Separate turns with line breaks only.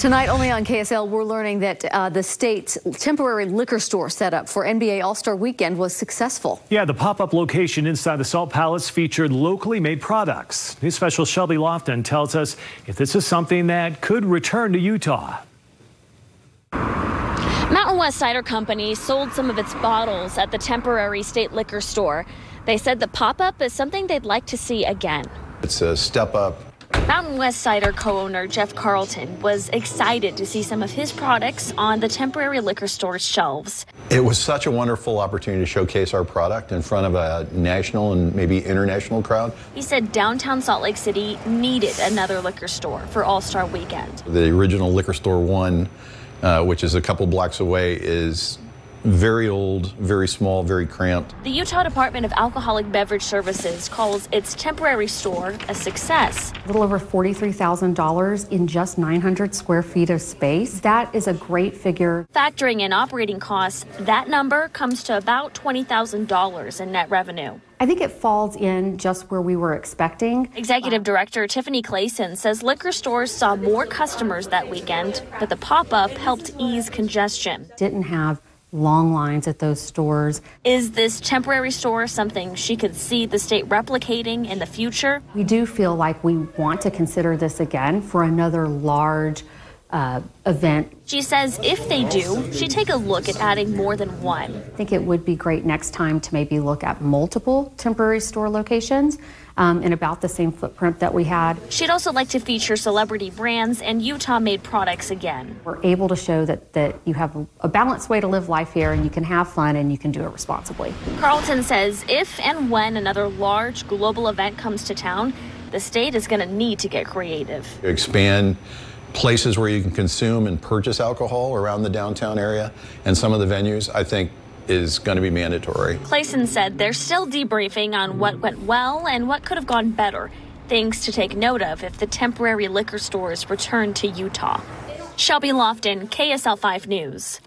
Tonight, only on KSL, we're learning that the state's temporary liquor store setup for NBA All-Star Weekend was successful.
Yeah, the pop-up location inside the Salt Palace featured locally made products. News special Shelby Lofton tells us if this is something that could return to Utah.
Mountain West Cider Company sold some of its bottles at the temporary state liquor store. They said the pop-up is something they'd like to see again.
It's a step up.
Mountain West Cider co-owner Jeff Carlton was excited to see some of his products on the temporary liquor store's shelves.
It was such a wonderful opportunity to showcase our product in front of a national and maybe international crowd.
He said downtown Salt Lake City needed another liquor store for All-Star Weekend.
The original Liquor Store 1, which is a couple blocks away, is very old, very small, very cramped.
The Utah Department of Alcoholic Beverage Services calls its temporary store a success.
A little over $43,000 in just 900 square feet of space. That is a great figure.
Factoring in operating costs, that number comes to about $20,000 in net revenue.
I think it falls in just where we were expecting.
Executive Director Tiffany Clayson says liquor stores saw more customers that weekend, but the pop-up helped ease congestion.
Didn't have long lines at those stores.
Is this temporary store something she could see the state replicating in the future?
We do feel like we want to consider this again for another large event.
She says if they do, she'd take a look at adding more than one.
I think it would be great next time to maybe look at multiple temporary store locations in about the same footprint that we had.
She'd also like to feature celebrity brands and Utah-made products again.
We're able to show that you have a balanced way to live life here and you can have fun and you can do it responsibly.
Carlton says if and when another large global event comes to town, the state is going to need to get creative.
Expand places where you can consume and purchase alcohol around the downtown area, and some of the venues, I think, is going to be mandatory.
Clayson said they're still debriefing on what went well and what could have gone better, things to take note of if the temporary liquor stores return to Utah. Shelby Lofton, KSL 5 News.